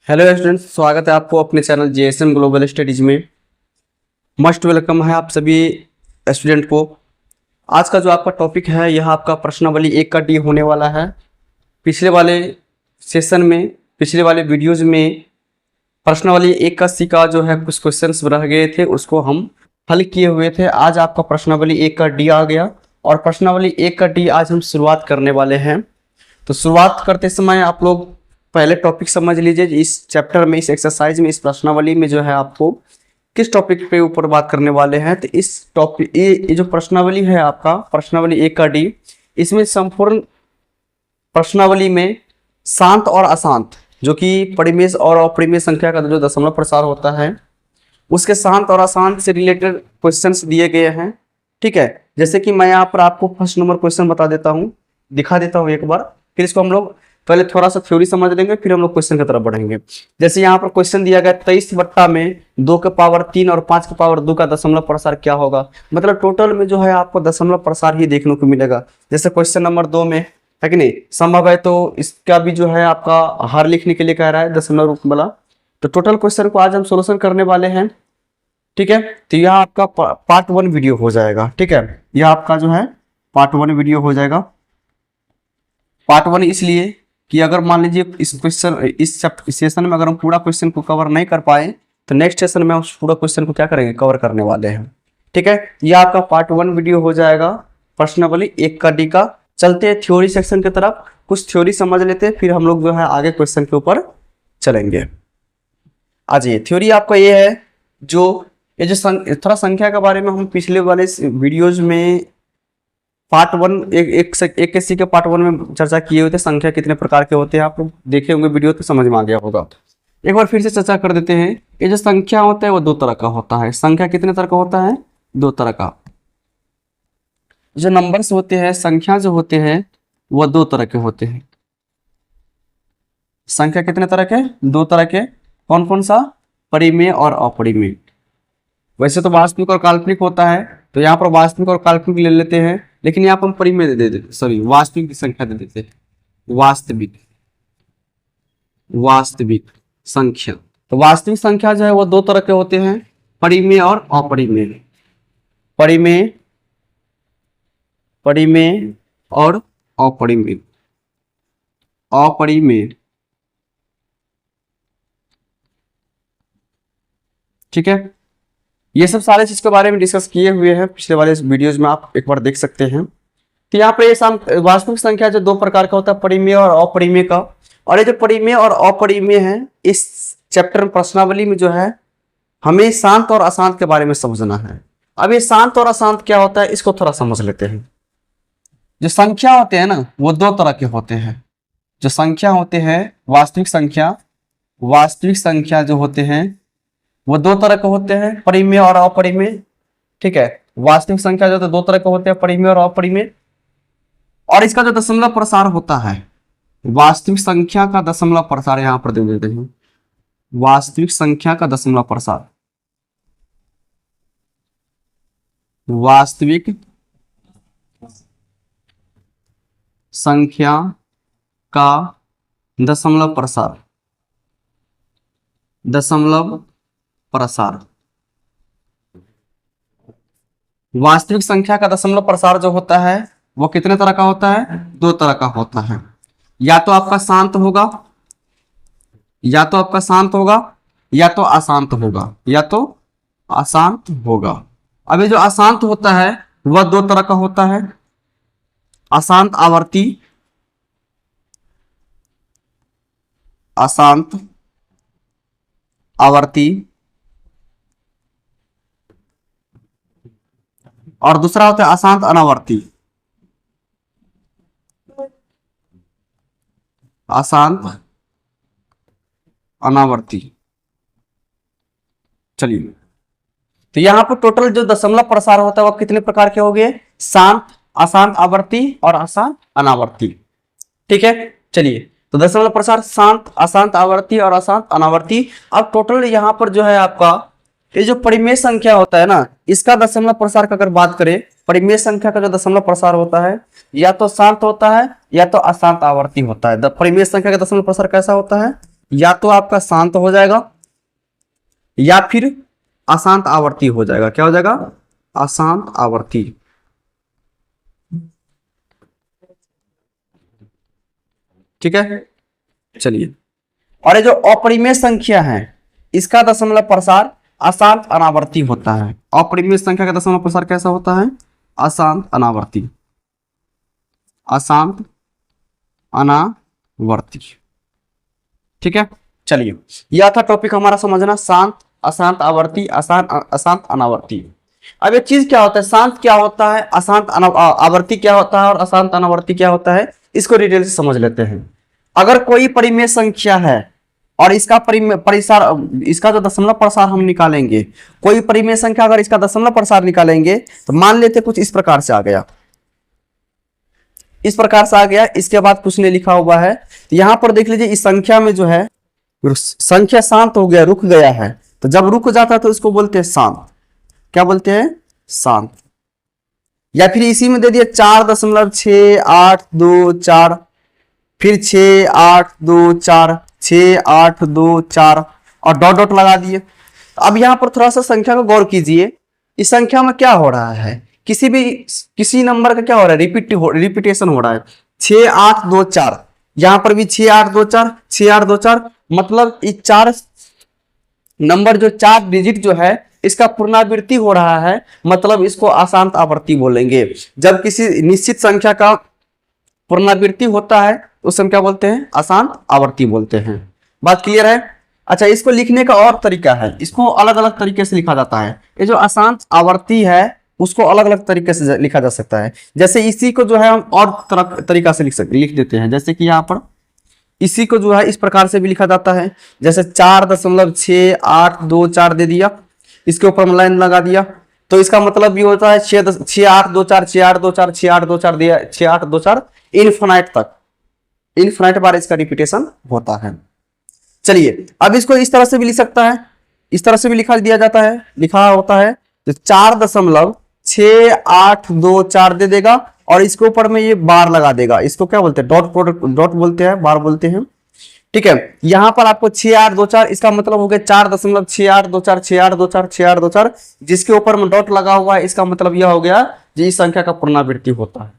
Hello students, स्वागत है आपको अपने चैनल जेएसएम ग्लोबल स्टडीज में। मस्ट वेलकम है आप सभी स्टूडेंट को। आज का जो आपका टॉपिक है यह आपका प्रश्नावली 1 का डी होने वाला है। पिछले वाले सेशन में, पिछले वाले वीडियोज़ में प्रश्नावली 1 का सी का जो है कुछ क्वेश्चंस रह गए थे, उसको हम हल किए हुए थे। आज आपका प्रश्नावली 1 का डी आ गया और प्रश्नावली 1 का डी आज हम शुरुआत करने वाले हैं। तो शुरुआत करते समय आप लोग पहले टॉपिक समझ लीजिए। इस चैप्टर में, इस एक्सरसाइज में, इस प्रश्नावली में जो है आपको किस टॉपिक पे ऊपर बात करने वाले हैं। तो इस टॉपिक, ये जो प्रश्नावली है आपका प्रश्नावली 1 का डी, इसमें संपूर्ण प्रश्नावली में शांत और अशांत, जो कि परिमेय और अपरिमेय संख्या का जो दशमलव प्रसार होता है, उसके शांत और अशांत से रिलेटेड क्वेश्चंस दिए गए हैं। ठीक है, जैसे कि मैं यहाँ पर आपको फर्स्ट नंबर क्वेश्चन बता देता हूँ, दिखा देता हूँ एक बार, फिर इसको हम लोग पहले थोड़ा सा थ्योरी समझ लेंगे, फिर हम लोग क्वेश्चन की तरफ बढ़ेंगे। जैसे यहाँ पर क्वेश्चन दिया गया 23 बट्टा में 2 के पावर 3 और 5 के पावर 2 का दशमलव प्रसार क्या होगा। मतलब टोटल में जो है आपको दशमलव प्रसार ही देखने को मिलेगा। जैसे क्वेश्चन नंबर 2 में है कि नहीं, संभव है तो इसका भी जो है आपका हर लिखने के लिए कह रहा है दशमलव रूप वाला। तो टोटल क्वेश्चन को आज हम सोल्यूशन करने वाले हैं। ठीक है, तो यह आपका पार्ट 1 वीडियो हो जाएगा। ठीक है, यह आपका जो है पार्ट 1 वीडियो हो जाएगा। पार्ट 1 इसलिए कि अगर मान लीजिए इस सेशन में अगर हम पूरा क्वेश्चन को कवर नहीं कर पाए तो नेक्स्ट सेशन में हम पूरा क्वेश्चन को क्या करेंगे, कवर करने वाले हैं। ठीक है, यह आपका पार्ट 1 वीडियो हो जाएगा प्रश्नावली 1 का डी का। चलते हैं थ्योरी सेक्शन की तरफ, कुछ थ्योरी समझ लेते हैं, फिर हम लोग जो है आगे क्वेश्चन के ऊपर चलेंगे। आ जाइए, थ्योरी आपका ये है, जो ये जो थोड़ा संख्या के बारे में हम पिछले वाले वीडियोज में पार्ट 1 एक के सी के पार्ट 1 में चर्चा किए हुए थे। संख्या कितने प्रकार के होते हैं आप लोग देखे होंगे वीडियो, तो समझ में आ गया होगा। एक बार फिर से चर्चा कर देते हैं। ये जो संख्या होता है वो 2 तरह का होता है। संख्या कितने तरह का होता है? 2 तरह का। जो नंबर्स होते हैं, संख्या जो होते हैं, वो 2 तरह के होते हैं। संख्या कितने तरह के? 2 तरह के। कौन कौन सा? परिमेय और अपरिमेय। वैसे तो वास्तविक और काल्पनिक होता है, तो यहाँ पर वास्तविक और काल्पनिक ले लेते हैं, लेकिन यहाँ पर हम परिमेय दे देते, सॉरी वास्तविक संख्या दे देते हैं। वास्तविक संख्या। तो वास्तविक संख्या जो है वो 2 तरह के होते हैं, परिमेय और अपरिमेय। परिमेय और अपरिमेय। ठीक है, ये सब सारे चीज के बारे में डिस्कस किए हुए हैं पिछले वाले वीडियोज में, आप एक बार देख सकते हैं। तो यहाँ पे ये वास्तविक संख्या जो 2 प्रकार का होता है, परिमेय और अपरिमेय का। और ये जो परिमेय और अपरिमेय है, इस चैप्टर में प्रश्नावली में जो है हमें शांत और अशांत के बारे में समझना है। अब ये शांत और अशांत क्या होता है, इसको थोड़ा समझ लेते हैं। जो संख्या होते हैं ना, वो 2 तरह के होते हैं। जो संख्या होते हैं, वास्तविक संख्या जो होते हैं वो 2 तरह के होते हैं, परिमेय और अपरिमेय। ठीक है, वास्तविक संख्या जो 2 तरह के होते हैं, परिमेय और अपरिमेय। और इसका जो दशमलव प्रसार होता है, वास्तविक संख्या का दशमलव प्रसार यहां पर दे देते हैं। वास्तविक संख्या का दशमलव प्रसार, वास्तविक संख्या का दशमलव प्रसार, वास्तविक संख्या का दशमलव प्रसार जो होता है वो कितने तरह का होता है? 2 तरह का होता है। या तो आपका शांत होगा, या तो अशांत होगा। अब ये जो अशांत होता है वह 2 तरह का होता है, अशांत आवर्ती और दूसरा होता है अशांत अनावर्ती। चलिए, तो यहाँ पर टोटल जो दशमलव प्रसार होता है वो कितने प्रकार के हो गए? शांत, अशांत आवर्ती और अशांत अनावर्ती। ठीक है, चलिए, तो दशमलव प्रसार शांत, अशांत आवर्ती और अशांत अनावर्ती। अब टोटल यहाँ पर जो है आपका ये जो परिमेय संख्या होता है ना, इसका दशमलव प्रसार का अगर बात करें, परिमेय संख्या का जो दशमलव प्रसार होता है या तो शांत होता है या तो अशांत आवर्ती होता है। परिमेय संख्या का दशमलव प्रसार कैसा होता है? या तो आपका शांत हो जाएगा या फिर अशांत आवर्ती हो जाएगा। क्या हो जाएगा? अशांत आवर्ती। ठीक है, चलिए। और ये जो अपरिमेय संख्या है इसका दशमलव प्रसार अशांत अनावर्ती होता है। अपरिमेय संख्या का दशमलव प्रसार कैसा होता है? अशांत अनावर्ती, अशांत अनावर्ती। ठीक है, चलिए, यह था टॉपिक हमारा समझना, शांत, अशांत आवर्ती, अशांत अनावर्ती। अब ये चीज क्या होता है, शांत क्या होता है, अशांत आवर्ती क्या होता है और अशांत अनावर्ती क्या होता है, इसको डिटेल से समझ लेते हैं। अगर कोई परिमेय संख्या है और इसका परिसार, इसका जो दशमलव प्रसार हम निकालेंगे, कोई परिमेय संख्या अगर इसका दशमलव प्रसार निकालेंगे तो मान लेते कुछ इस प्रकार से आ गया, इस प्रकार से आ गया, इसके बाद कुछ नहीं लिखा हुआ है। तो यहां पर देख लीजिए इस संख्या में जो है संख्या शांत हो गया, रुक गया है। तो जब रुक जाता है तो इसको बोलते हैं शांत। क्या बोलते हैं? शांत। या फिर इसी में दे दिया 4.6824, फिर 6824, 6824 और डॉट डॉट लगा दिए। अब यहां पर थोड़ा सा संख्या को गौर कीजिए, इस संख्या में क्या हो रहा है, किसी नंबर का क्या हो रहा है, रिपीटेशन हो रहा है। 6824, यहां पर भी 6824, 6824, मतलब इस चार नंबर जो 4 डिजिट जो है इसका पुनरावृत्ति हो रहा है, मतलब इसको अशांत आवर्ती बोलेंगे। जब किसी निश्चित संख्या का पुनरावृत्ति होता है उस समय क्या बोलते हैं? अशांत आवर्ती बोलते हैं। बात क्लियर है? अच्छा, इसको लिखने का और तरीका है, इसको अलग अलग तरीके से लिखा जाता है। ये जो अशांत आवर्ती है उसको अलग अलग तरीके से लिखा जा सकता है। जैसे इसी को जो है हम और तरीका से लिख देते हैं। जैसे कि यहाँ पर इसी को जो है इस प्रकार से भी लिखा जाता है, जैसे 4.6824 दे दिया, इसके ऊपर लाइन लगा दिया, तो इसका मतलब ये होता है 6824, 6824, 6824 दिया, 6824 इनफिनाइट तक, इनफिनाइट बार इसका रिपीटेशन होता है। चलिए, अब इसको इस तरह से भी लिख सकता है, इस तरह से भी लिखा दिया जाता है, लिखा होता है तो 4.6824 दे देगा और इसके ऊपर में ये बार लगा देगा। इसको क्या बोलते हैं? डॉट बोलते हैं, बार बोलते हैं। ठीक है, यहां पर आपको 6824, इसका मतलब हो गया 4.6824, 6824, 6824, जिसके ऊपर में डॉट लगा हुआ है, इसका मतलब यह हो गया कि इस संख्या का पुनरावृत्ति होता है।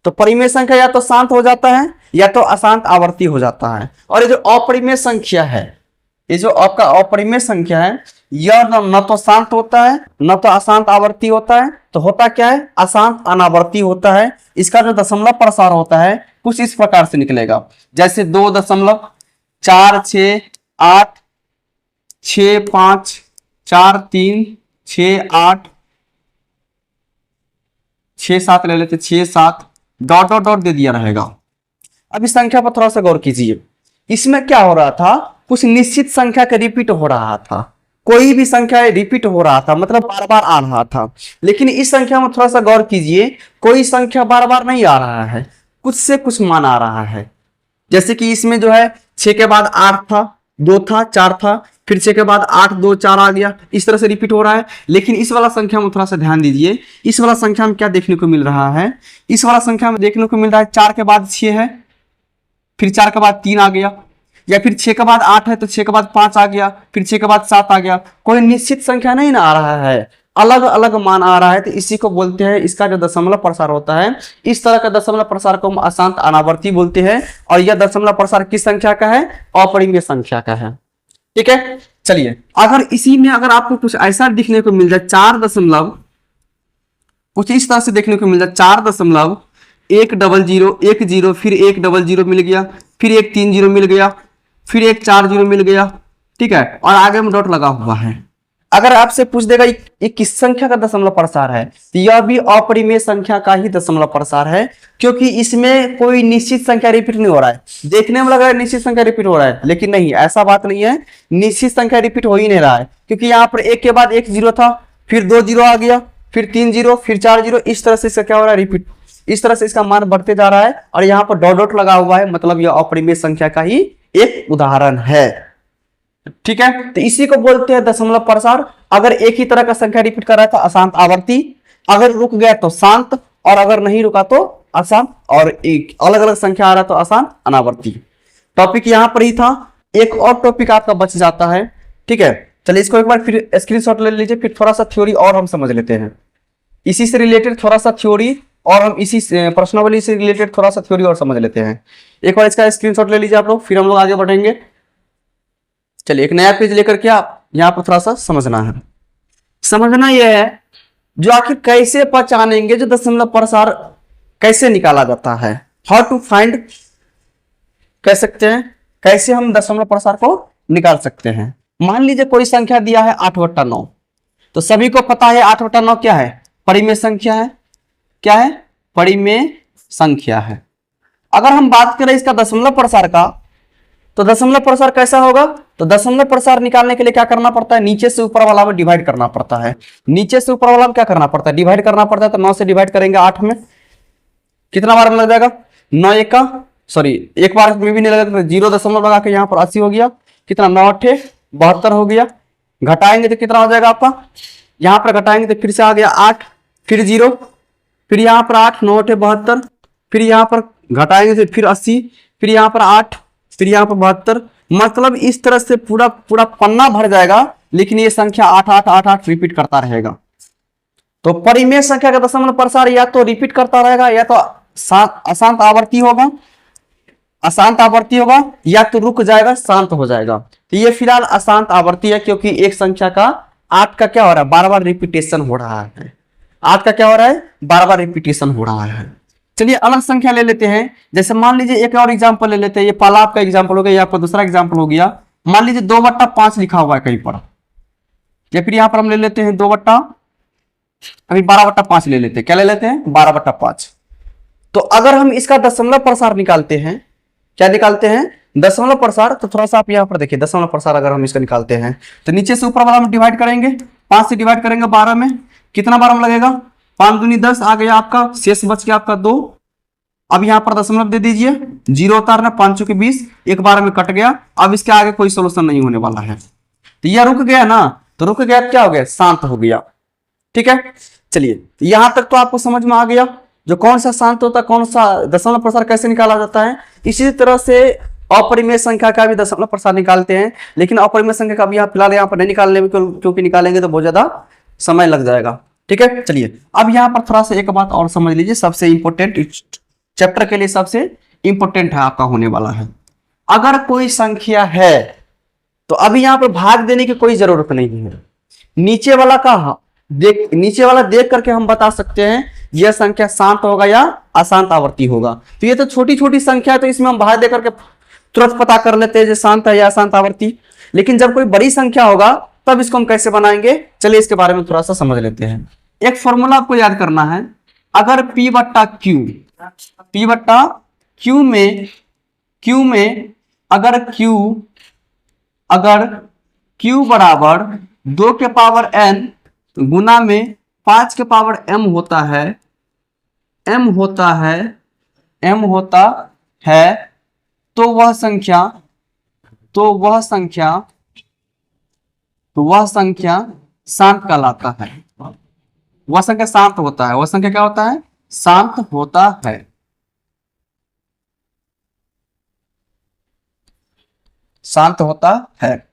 तो परिमेय संख्या या तो शांत हो जाता है या तो अशांत आवर्ती हो जाता है। और ये जो अपरिमेय संख्या है, ये जो आपका अपरिमेय संख्या है, यह न तो शांत होता है न तो अशांत आवर्ती होता है, तो होता क्या है? अशांत अनावर्ती होता है। इसका जो दशमलव प्रसार होता है कुछ इस प्रकार से निकलेगा, जैसे 2.46865436867 ले लेते, 67 डॉट डॉट डॉट दे दिया रहेगा। अब इस संख्या पर थोड़ा सा गौर कीजिए, इसमें क्या हो रहा था, कुछ निश्चित संख्या का रिपीट हो रहा था, कोई भी संख्या रिपीट हो रहा था, मतलब बार बार आ रहा था। लेकिन इस संख्या में थोड़ा सा गौर कीजिए, कोई संख्या बार बार नहीं आ रहा है, कुछ से कुछ मान आ रहा है। जैसे कि इसमें जो है 6 के बाद 8 था, 2 था, 4 था, फिर 6 के बाद 8, 2, 4 आ गया, इस तरह से रिपीट हो रहा है। लेकिन इस वाला संख्या में थोड़ा सा ध्यान दीजिए, इस वाला संख्या में क्या देखने को मिल रहा है, इस वाला संख्या में देखने को मिल रहा है 4 के बाद 6 है, फिर 4 के बाद 3 आ गया, या फिर 6 के बाद 8 है तो 6 के बाद 5 आ गया, फिर 6 के बाद 7 आ गया। कोई निश्चित संख्या नहीं ना आ रहा है, अलग अलग मान आ रहा है। तो इसी को बोलते हैं, इसका जो दशमलव प्रसार होता है, इस तरह का दशमलव प्रसार को हम अशांत अनावर्ती बोलते हैं। और यह दशमलव प्रसार किस संख्या का है? अपरिमेय संख्या का है। ठीक है, चलिए, अगर इसी में अगर आपको कुछ ऐसा दिखने को मिल जाए, 4 कुछ इस तरह से देखने को मिल जाए, 4.100 फिर 100 मिल गया, फिर 130 मिल गया, फिर 140 मिल गया। ठीक है, और आगे में डॉट लगा हुआ है। अगर आपसे पूछ देगा ये किस संख्या का दशमलव प्रसार है, तो यह भी अपरिमेय संख्या का ही दशमलव प्रसार है, क्योंकि इसमें कोई निश्चित संख्या रिपीट नहीं हो रहा है। देखने में लग रहा है निश्चित संख्या रिपीट हो रहा है, लेकिन नहीं, ऐसा बात नहीं है, निश्चित संख्या रिपीट हो ही नहीं रहा है। क्योंकि यहाँ पर 1 के बाद 1 0 था, फिर 2 0 आ गया, फिर 3 0, फिर 4 0, इस तरह से इसका क्या हो रहा है? रिपीट। इस तरह से इसका मान बढ़ते जा रहा है और यहाँ पर डॉट डॉट लगा हुआ है, मतलब यह अपरिमेय संख्या का ही एक उदाहरण है। ठीक है, तो इसी को बोलते हैं दशमलव प्रसार। अगर एक ही तरह का संख्या रिपीट कर रहा है तो अशांत आवर्ती, अगर रुक गया तो शांत, और अगर नहीं रुका तो अशांत, और एक अलग अलग संख्या आ रहा है तो अशांत अनावर्ती। टॉपिक यहां पर ही था। एक और टॉपिक आपका बच जाता है। ठीक है, चलिए इसको एक बार फिर स्क्रीनशॉट ले लीजिए, फिर थोड़ा सा थ्योरी और हम समझ लेते हैं, इसी से रिलेटेड थोड़ा सा थ्योरी, और हम इसी प्रश्नावली से रिलेटेड थोड़ा सा थ्योरी और समझ लेते हैं। एक बार इसका स्क्रीनशॉट ले लीजिए आप लोग, फिर हम लोग आगे बढ़ेंगे। चलिए एक नया पेज लेकर के आप यहाँ पर थोड़ा सा समझना है। समझना यह है जो आखिर कैसे पहचानेंगे जो दशमलव प्रसार कैसे निकाला जाता है, हाउ टू फाइंड, कह सकते हैं कैसे हम दशमलव प्रसार को निकाल सकते हैं। मान लीजिए कोई संख्या दिया है 8/9, तो सभी को पता है 8/9 क्या है, परिमेय संख्या है। क्या है, परिमेय संख्या है। अगर हम बात करें इसका दशमलव प्रसार का, तो दशमलव प्रसार कैसा होगा, तो दशमलव प्रसार निकालने के लिए क्या करना पड़ता है, नीचे से ऊपर वाला में डिवाइड करना पड़ता है। नीचे से ऊपर वाला में क्या करना पड़ता है, डिवाइड करना पड़ता है। तो 9 से डिवाइड करेंगे 8 में, कितना बार में लग जाएगा, 9 एक का, सॉरी एक बार में भी नहीं लगेगा, 0 दशमलव लगा के यहाँ पर 80 हो गया, कितना 9 8 72 हो गया। घटाएंगे तो कितना हो जाएगा आपका, यहाँ पर घटाएंगे तो फिर से आ गया 8, फिर 0, फिर यहाँ पर 8, 9 8 72, फिर यहाँ पर घटाएंगे तो फिर 80, फिर यहाँ पर 8, फिर यहाँ पर 72। मतलब इस तरह से पूरा पूरा पन्ना भर जाएगा, लेकिन ये संख्या 8 8 8 8 रिपीट करता रहेगा। तो परिमेय संख्या का दशमलव प्रसार या तो रिपीट करता रहेगा, या तो अशांत आवर्ती होगा, अशांत आवर्ती होगा, या तो रुक जाएगा, शांत हो जाएगा। तो ये फिलहाल अशांत आवर्ती है, क्योंकि एक संख्या का 8 का क्या हो रहा है, बार बार रिपीटेशन हो रहा है। 8 का क्या हो रहा है, बार बार रिपीटेशन हो रहा है। चलिए अलग संख्या ले लेते हैं, जैसे मान लीजिए एक और एग्जांपल ले लेते हैं। ये पहला आपका एग्जांपल हो गया, ये आपका दूसरा एग्जांपल हो गया। मान लीजिए 2/5 लिखा हुआ है कहीं पर, या फिर यहाँ पर हम ले लेते हैं 12/5 ले लेते हैं। क्या ले लेते हैं, 12/5। तो अगर हम इसका दशमलव प्रसार निकालते हैं, क्या निकालते हैं, दशमलव प्रसार, तो थोड़ा सा आप यहाँ पर देखिए दशमलव प्रसार अगर हम इसका निकालते हैं, तो नीचे से ऊपर वाला हम डिवाइड करेंगे, 5 से डिवाइड करेंगे 12 में, कितना बार में लगेगा, 5 दूनी 10 आ गया आपका, शेष बच गया आपका 2। अब यहाँ पर दशमलव दे दीजिए, 0 उतारना, 5 चौके 20, एक बार में कट गया। अब इसके आगे कोई सोल्यूशन नहीं होने वाला है, तो यह रुक गया ना, तो रुक गया क्या हो गया, शांत हो गया। ठीक है, चलिए यहां तक तो आपको समझ में आ गया जो कौन सा शांत होता है, कौन सा दशमलव प्रसार कैसे निकाला जाता है। इसी तरह से अपरिमेय संख्या का भी दशमलव प्रसार निकालते हैं, लेकिन अपरिमेय संख्या का भी यहाँ फिलहाल यहाँ पर नहीं निकालने में, क्योंकि निकालेंगे तो बहुत ज्यादा समय लग जाएगा। ठीक है, चलिए अब यहाँ पर थोड़ा सा एक बात और समझ लीजिए, सबसे इंपॉर्टेंट चैप्टर के लिए सबसे इंपॉर्टेंट है आपका होने वाला है। अगर कोई संख्या है तो अभी यहाँ पर भाग देने की कोई जरूरत नहीं है, नीचे वाला का नीचे वाला देख करके हम बता सकते हैं यह संख्या शांत होगा या अशांत आवर्ती होगा। तो ये तो छोटी छोटी संख्या है, तो इसमें हम भाग दे करके तुरंत पता कर लेते हैं जो शांत है या अशांत आवर्ती। लेकिन जब कोई बड़ी संख्या होगा तब इसको हम कैसे बनाएंगे, चलिए इसके बारे में थोड़ा सा समझ लेते हैं। एक फॉर्मूला आपको याद करना है, अगर P बट्टा Q में अगर Q बराबर 2 के पावर n गुना में 5 के पावर m होता है, तो वह संख्या शांत कहलाता है। वह संख्या शांत होता है, वह संख्या क्या होता है, शांत होता है। शांत होता है,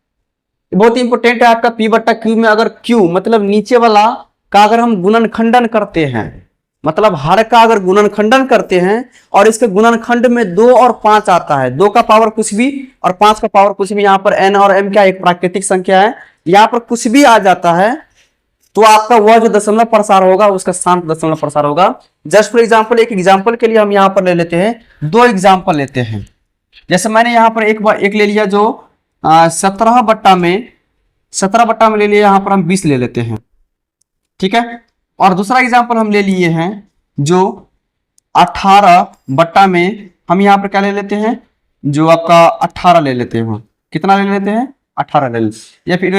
बहुत इंपॉर्टेंट है आपका। P बट्टा Q में अगर Q मतलब नीचे वाला का अगर हम गुणनखंडन करते हैं, मतलब हर का अगर गुणनखंडन करते हैं और इसके गुणनखंड में 2 और 5 आता है, 2 का पावर कुछ भी और 5 का पावर कुछ भी, यहाँ पर n और m क्या एक प्राकृतिक संख्या है, यहाँ पर कुछ भी आ जाता है, तो आपका वह जो दशमलव प्रसार होगा उसका शांत दशमलव प्रसार होगा। जस्ट फॉर एग्जांपल, एक एग्जांपल के लिए हम यहाँ पर ले लेते हैं, 2 एग्जांपल लेते हैं। जैसे मैंने यहाँ पर एक ले लिया जो 17 बट्टा में ले लिया, यहाँ पर हम 20 ले लेते हैं। ठीक है, और दूसरा एग्जांपल हम ले लिए हैं जो 18 बट्टा में हम यहाँ पर क्या ले लेते हैं, जो आपका 18 ले लेते हैं। कितना ले लेते हैं, 18 ले लेते हैं, या फिर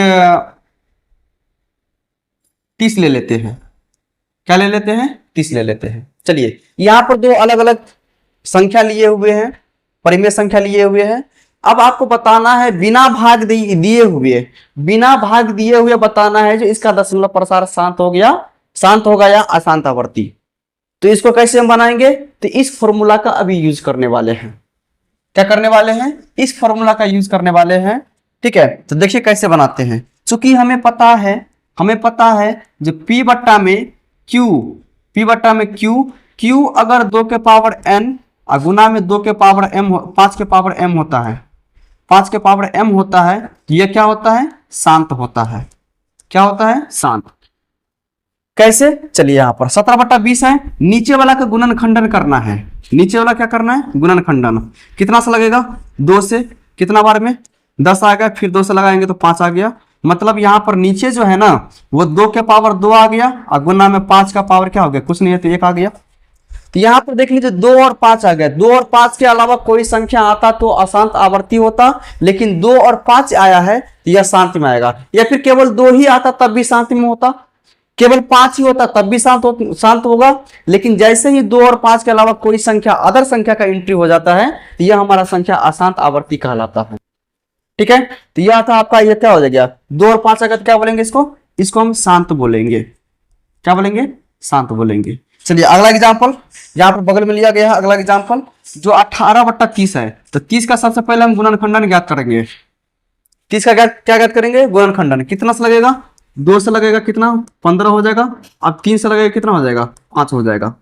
30 ले लेते हैं। क्या ले लेते हैं, 30 ले लेते हैं। चलिए यहाँ पर 2 अलग अलग संख्या लिए हुए हैं, परिमेय संख्या लिए हुए हैं। अब आपको बताना है बिना भाग दिए हुए बताना है जो इसका दशमलव प्रसार शांत होगा या अशांत आवर्ती। तो इसको कैसे हम बनाएंगे, तो इस फॉर्मूला का अभी यूज करने वाले हैं। क्या करने वाले हैं, इस फॉर्मूला का यूज करने वाले हैं। ठीक है, तो देखिए कैसे बनाते हैं। चूंकि हमें पता है जो P बट्टा में Q अगर 2 के पावर n गुना में 2 के पावर m 5 के पावर m होता है, 5 के पावर m होता है, तो यह क्या होता है, शांत होता है। क्या होता है, शांत। कैसे, चलिए यहाँ पर 17/20 है, नीचे वाला का गुणनखंडन करना है। नीचे वाला क्या करना है, गुणनखंडन। कितना से लगेगा, 2 से, कितना बार में 10 आ गया, फिर 2 से लगाएंगे तो 5 आ गया। मतलब यहाँ पर नीचे जो है ना वो 2 के पावर 2 आ गया और गुना में 5 का पावर क्या हो गया, कुछ नहीं है तो 1 आ गया। तो यहाँ पर देख लीजिए 2 और 5 आ गया। 2 और 5 के अलावा कोई संख्या आता तो अशांत आवर्ती होता, लेकिन 2 और 5 आया है तो यह शांति में आएगा। या फिर केवल 2 ही आता तब भी शांति में होता, केवल 5 ही होता तब भी शांत होगा। लेकिन जैसे ही 2 और 5 के अलावा कोई संख्या, अदर संख्या का एंट्री हो जाता है तो यह हमारा संख्या अशांत आवर्ती कहलाता है। ठीक है, तो यह था आपका, यह क्या हो जाएगा, 2 और 5 अगर क्या बोलेंगे, इसको हम शांत बोलेंगे। क्या बोलेंगे, शांत बोलेंगे। चलिए अगला एग्जांपल यहाँ पर बगल में लिया गया है। अगला एग्जांपल जो 18/30 है, तो 30 का सबसे पहले हम गुणनखंडन ज्ञात करेंगे। 30 का क्या ज्ञात करेंगे, गुणनखंडन। कितना से लगेगा, 2 से लगेगा, कितना 15 हो जाएगा। अब 3 से लगेगा, कितना हो जाएगा, 5 हो जाएगा।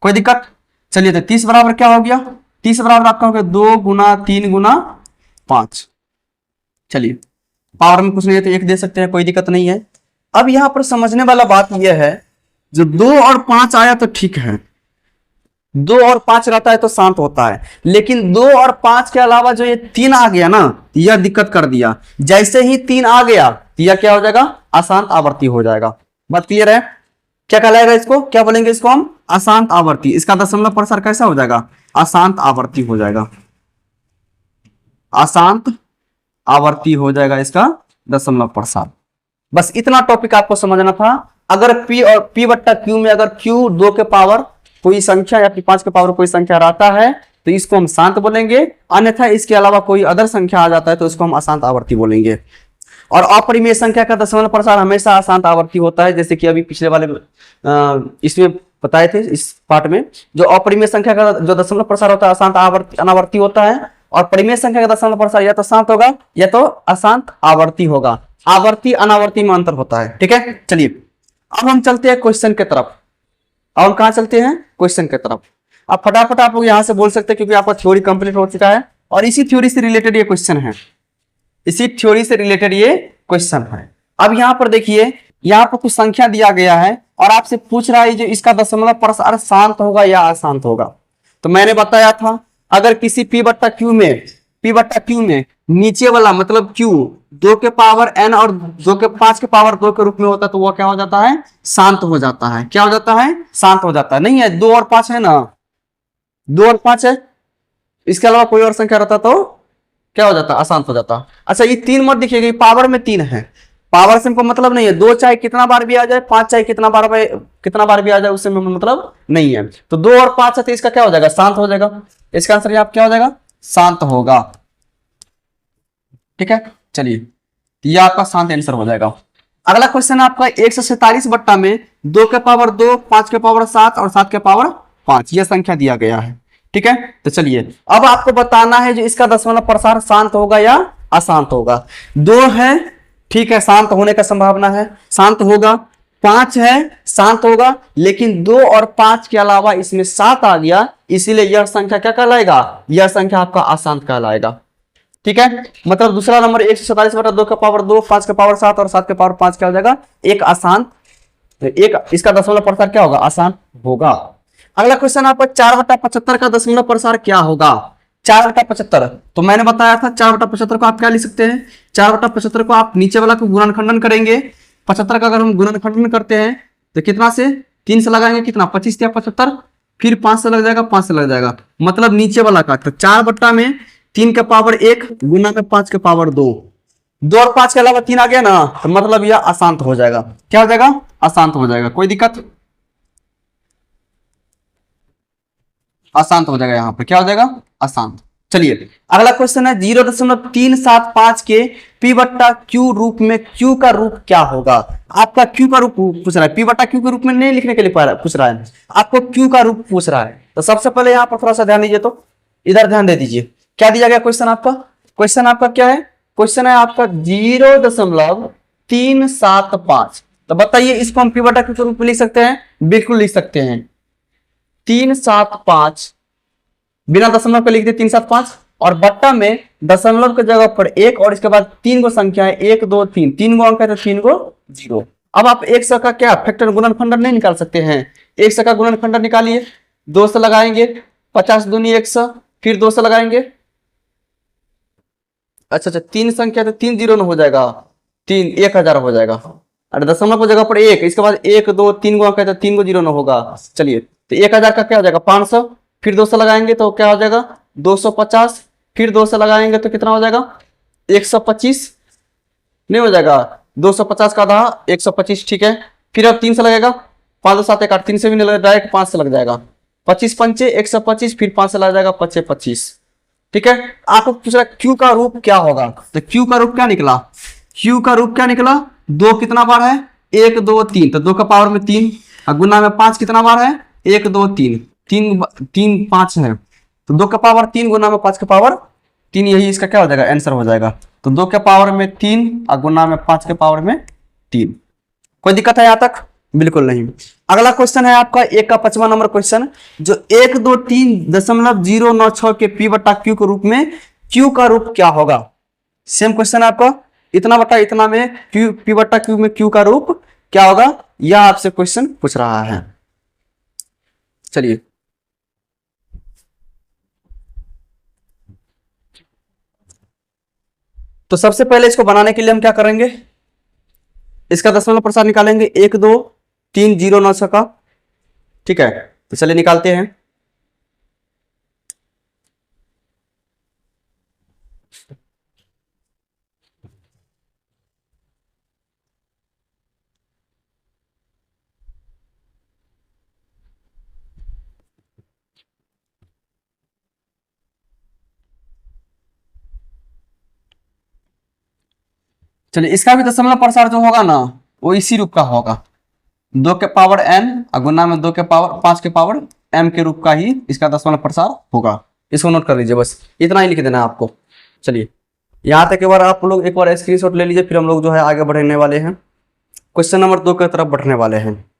कोई दिक्कत। चलिए तो 30 बराबर क्या हो गया, 30 बराबर आपका हो गया 2 गुना 3 गुना 5। चलिए पावर में कुछ नहीं है तो 1 दे सकते हैं, कोई दिक्कत नहीं है। अब यहां पर समझने वाला बात यह है, जो 2 और 5 आया तो ठीक है, 2 और 5 रहता है तो शांत होता है, लेकिन 2 और 5 के अलावा जो ये 3 आ गया ना, यह दिक्कत कर दिया। जैसे ही 3 आ गया तो यह क्या हो जाएगा, अशांत आवर्ती हो जाएगा। बात क्लियर है, क्या कहलाएगा इसको, क्या बोलेंगे इसको हम, अशांत आवर्ती। इसका दशमलव प्रसार कैसा हो जाएगा, अशांत आवर्ती हो जाएगा। अशांत आवर्ती हो जाएगा इसका दशमलव प्रसार। बस इतना टॉपिक आपको समझना था। अगर P और P/Q में अगर Q 2 के पावर कोई संख्या या फिर 5 के पावर कोई संख्या रहता है तो इसको हम शांत बोलेंगे, अन्यथा इसके अलावा कोई अदर संख्या आ जाता है तो इसको हम अशांत आवर्ती बोलेंगे। और अपरिमेय संख्या का दशमलव प्रसार हमेशा अशांत आवर्ती होता है, जैसे कि अभी पिछले वाले इसमें बताए थे, इस पार्ट में जो अपरिमेय संख्या का जो दशमलव प्रसार होता है अशांत अनावर्ती होता है, और परिमेय संख्या का दशमलव प्रसार या तो शांत होगा या तो अशांत आवर्ती होगा। आवर्ती अनावर्ती में अंतर होता है। ठीक है, चलिए अब हम चलते हैं क्वेश्चन के तरफ। अब हम कहां चलते हैं, क्वेश्चन के तरफ। अब फटाफट आप लोग यहां से बोल सकते हैं क्योंकि आपका थ्योरी कंप्लीट हो चुका है और इसी थ्योरी से रिलेटेड ये क्वेश्चन है, इसी थ्योरी से रिलेटेड ये क्वेश्चन है। अब यहां पर देखिए, यहां पर कुछ संख्या दिया गया है और आपसे पूछ रहा है जो इसका दशमलव प्रसार शांत होगा या अशांत होगा। तो मैंने बताया था अगर किसी P/Q में नीचे वाला मतलब Q 2 के पावर n और 2 के 5 के पावर 2 के रूप में होता है तो वह क्या हो जाता है, शांत हो जाता है। क्या हो जाता है, शांत हो जाता है। नहीं है, 2 और 5 है ना, 2 और 5 है, इसके अलावा कोई और संख्या रहता तो क्या हो जाता, अशांत हो जाता। अच्छा ये 3 मत दिखिएगा, पावर में 3 है, पावर से हमको मतलब नहीं है। 2 चाहे कितना बार भी आ जाए, 5 चाहे कितना बार भी आ जाए, उससे मतलब नहीं है। तो 2 और 5 है तो इसका क्या हो जाएगा, शांत हो जाएगा। इसका आंसर आप क्या हो जाएगा, शांत होगा। ठीक है, चलिए ये आपका शांत आंसर हो जाएगा। अगला क्वेश्चन है आपका 147 बट्टा में 2 के पावर 2, 5 के पावर 7 और 7 के पावर 5 यह संख्या दिया गया है। ठीक है, तो चलिए अब आपको बताना है जो इसका दशमलव प्रसार शांत होगा या अशांत होगा। 2 है, ठीक है, शांत होने का संभावना है, शांत होगा। 5 है, शांत होगा, लेकिन 2 और 5 के अलावा इसमें 7 आ गया, इसीलिए यह संख्या क्या कहलाएगा, यह संख्या आपका अशांत कहलाएगा। ठीक है, मतलब दूसरा नंबर 147 बटा 2 का पावर 2, 5 का पावर 7 और 7 के पावर 5 क्या हो जाएगा, एक अशांत, एक इसका दशमलव प्रसार क्या होगा, अशांत होगा। अगला क्वेश्चन आपका 4/75 का दशमलव प्रसार क्या होगा। 4/75 तो मैंने बताया था 4/75 को आप क्या लिख सकते हैं, 4/75 को आप नीचे वाला को गुणनखंडन करेंगे। 75 का अगर हम गुणनखंडन करते हैं तो कितना से, 3 से लगाएंगे, कितना 25 या 75, फिर 5 से लग जाएगा, 5 से लग जाएगा, मतलब नीचे वाला का। तो 4 बट्टा में 3 के पावर 1 गुना में 5 के पावर 2, 2 और 5 के अलावा 3 आ गया ना, तो मतलब यह अशांत हो जाएगा। क्या हो जाएगा, अशांत हो जाएगा। कोई दिक्कत, अशांत हो जाएगा। यहाँ पर क्या हो जाएगा, अशांत। चलिए अगला क्वेश्चन है 0.375 के P/Q रूप में Q का रूप क्या होगा। आपका Q का रूप पूछ रहा है, P/Q के रूप में नहीं लिखने के लिए पूछ रहा है, आपको Q का रूप पूछ रहा है। तो सबसे पहले यहाँ पर थोड़ा सा ध्यान दीजिए, तो इधर ध्यान दे दीजिए। क्या दिया गया क्वेश्चन आपका? क्वेश्चन आपका क्या है? क्वेश्चन है आपका 0.375। तो बताइए इसको हम पी बटा क्यू के रूप में लिख सकते हैं? बिल्कुल लिख सकते हैं। 375 बिना दशमलव के लिख दे 375, और बट्टा में दशमलव की जगह पर एक, और इसके बाद 3 गो संख्या है, 1 2 3, 3 गो अंक है तो 3 गो जीरो। अब आप एक सौ का क्या फैक्टर गुणनखंड नहीं निकाल सकते हैं? एक सौ का गुणनखंड निकालिए, 2 से लगाएंगे 50 दूनी 100, फिर 2 से लगाएंगे, अच्छा 3 संख्या तो 3 जीरो न हो जाएगा, 3 1000 हो जाएगा। अरे दशमलव की जगह पर एक, इसके बाद 1 2 3 गो अंक है तो 3 गो जीरो न होगा। चलिए तो 1000 का क्या हो जाएगा? 500, फिर 2 से लगाएंगे तो क्या हो जाएगा? 250, फिर 2 से लगाएंगे तो कितना हो जाएगा? 125 नहीं हो जाएगा? 250 का आधा 125, ठीक है। फिर अब 3 से लगेगा, 5 2 7 1 8, 3 से भी नहीं लगेगा, डायरेक्ट 5 से लग जाएगा। 25 पंचे 125, फिर 5 से लग जाएगा 25 25, ठीक है। आपको पूछ रहा क्यू का रूप क्या होगा? तो क्यू का रूप क्या निकला? क्यू का रूप क्या निकला? 2 कितना बार है? 1 2 3, तो 2 का पावर में 3, और गुना में 5 कितना बार है? 1 2 3, 3 5 है, तो 2 का पावर 3 गुना में 5 का पावर 3, यही इसका क्या हो जाएगा? आंसर हो जाएगा। तो 2 के पावर में 3 और गुना में 5 के पावर में 3। कोई दिक्कत है यहाँ तक? बिल्कुल नहीं। अगला क्वेश्चन है आपका 1 का 5वां नंबर क्वेश्चन, जो 123.096 के पी बटा क्यू के रूप में क्यू का रूप क्या होगा? सेम क्वेश्चन है आपका, इतना बटा इतना में क्यू, पी बटा क्यू में क्यू का रूप क्या होगा, यह आपसे क्वेश्चन पूछ रहा है। चलिए तो सबसे पहले इसको बनाने के लिए हम क्या करेंगे? इसका दशमलव प्रसार निकालेंगे, 1 2 3 0 9 का, ठीक है। तो चलिए निकालते हैं। चलिए इसका भी दशमलव प्रसार जो होगा ना वो इसी रूप का होगा, 2 के पावर n और गुना में 2 के पावर 5 के पावर m के रूप का ही इसका दशमलव प्रसार होगा। इसको नोट कर लीजिए, बस इतना ही लिख देना है आपको। चलिए यहाँ तक एक बार आप लोग एक बार स्क्रीनशॉट ले लीजिए, फिर हम लोग जो है आगे बढ़ने वाले हैं, क्वेश्चन नंबर 2 की तरफ बढ़ने वाले हैं।